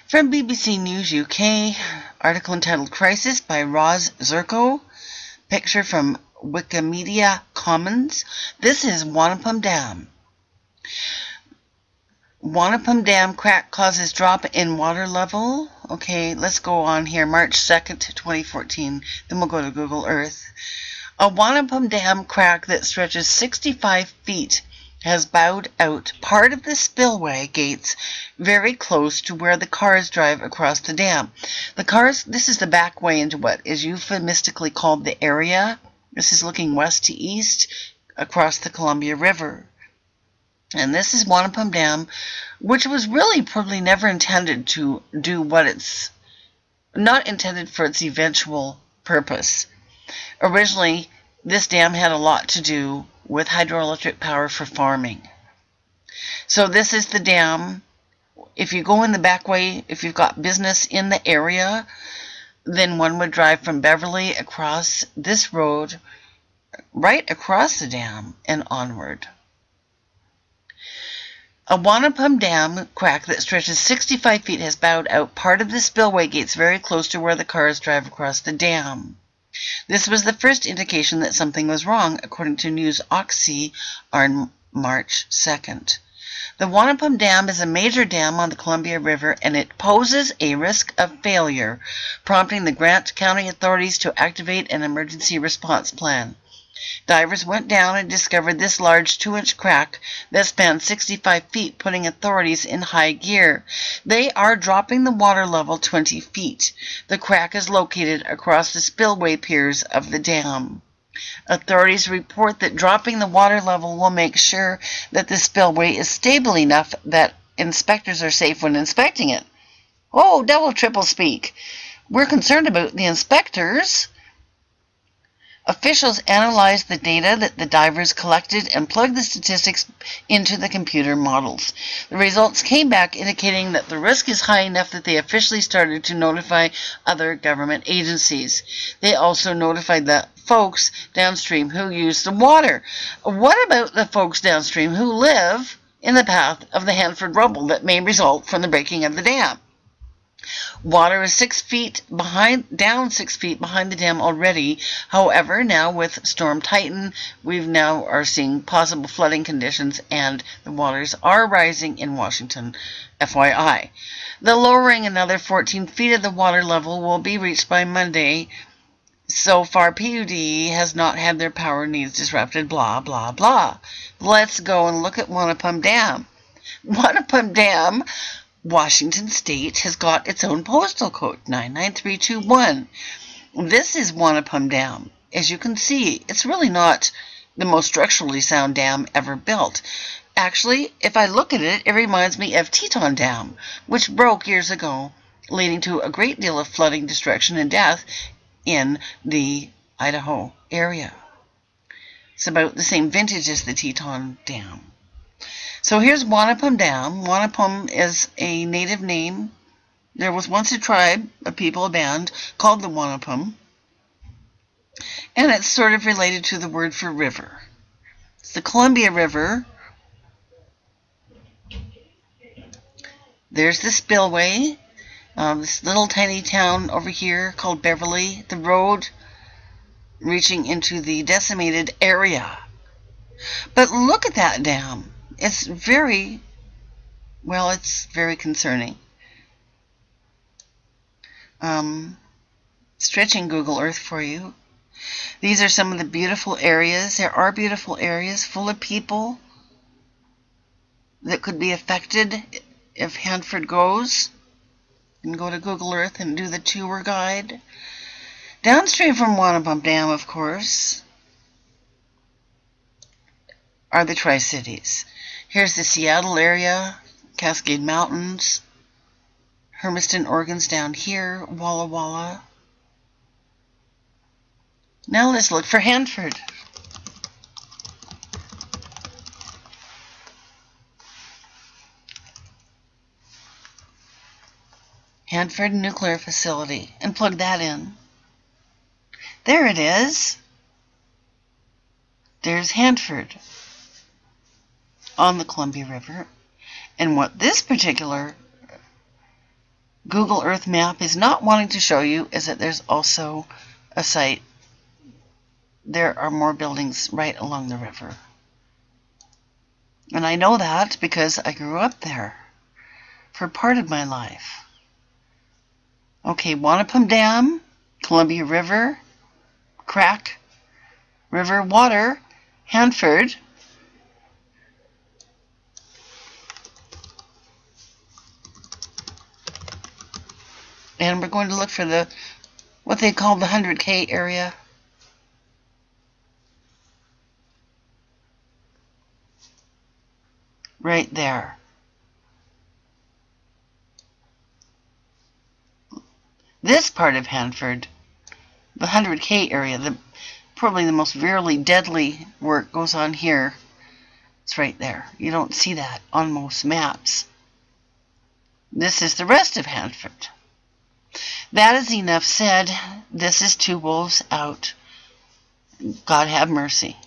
From BBC News UK, article entitled Crisis by Roz Zerko, picture from Wikimedia Commons. This is Wanapum Dam. Wanapum Dam crack causes drop in water level. Okay, let's go on here. March 2nd, 2014. Then we'll go to Google Earth. A Wanapum Dam crack that stretches 65 feet has bowed out part of the spillway gates very close to where the cars drive across the dam. This is the back way into what is euphemistically called the area. This is looking west to east across the Columbia River. And this is Wanapum Dam, which was really probably never intended to do what it's not intended for its eventual purpose. Originally, this dam had a lot to do with hydroelectric power for farming. So this is the dam. If you go in the back way, if you've got business in the area, then one would drive from Beverly across this road, right across the dam and onward. A Wanapum Dam crack that stretches 65 feet has bowed out part of the spillway gates very close to where the cars drive across the dam. This was the first indication that something was wrong, according to News Oxy on March 2nd. The Wanapum Dam is a major dam on the Columbia River, and it poses a risk of failure, prompting the Grant County authorities to activate an emergency response plan. Divers went down and discovered this large 2-inch crack that spanned 65 feet, putting authorities in high gear. They are dropping the water level 20 feet. The crack is located across the spillway piers of the dam. Authorities report that dropping the water level will make sure that the spillway is stable enough that inspectors are safe when inspecting it. Oh, double, triple speak. We're concerned about the inspectors. Officials analyzed the data that the divers collected and plugged the statistics into the computer models. The results came back indicating that the risk is high enough that they officially started to notify other government agencies. They also notified the folks downstream who use the water. What about the folks downstream who live in the path of the Hanford rubble that may result from the breaking of the dam? Water is down 6 feet behind the dam already. However, now with Storm Titan, we now are seeing possible flooding conditions, and the waters are rising in Washington, FYI. The lowering another 14 feet of the water level will be reached by Monday. So far, PUD has not had their power needs disrupted, blah, blah, blah. Let's go and look at Wanapum Dam. Wanapum Dam, Washington State, has got its own postal code, 99321. This is Wanapum Dam. As you can see, it's really not the most structurally sound dam ever built. Actually, if I look at it, it reminds me of Teton Dam, which broke years ago, leading to a great deal of flooding, destruction, and death in the Idaho area. It's about the same vintage as the Teton Dam. So here's Wanapum Dam. Wanapum is a native name. There was once a tribe, a people, a band, called the Wanapum. And it's sort of related to the word for river. It's the Columbia River. There's the spillway. This little tiny town over here called Beverly. The road reaching into the decimated area. But look at that dam. It's very concerning. Stretching Google Earth for you. These are some of the beautiful areas. There are beautiful areas full of people that could be affected if Hanford goes. You can go to Google Earth and do the tour guide. Downstream from Wanapum Dam, of course, are the Tri-Cities. Here's the Seattle area, Cascade Mountains, Hermiston, Oregon's down here, Walla Walla. Now let's look for Hanford. Hanford Nuclear Facility, and plug that in. There it is. There's Hanford on the Columbia River. And what this particular Google Earth map is not wanting to show you is that there's also a site. There are more buildings right along the river. And I know that because I grew up there for part of my life. Okay, Wanapum Dam, Columbia River, Crack River Water, Hanford, and we're going to look for the what they call the 100K area. Right there. This part of Hanford, the 100K area, probably the most virulently deadly work goes on here. It's right there. You don't see that on most maps. This is the rest of Hanford. That is enough said. This is Two Wolves Out. God have mercy.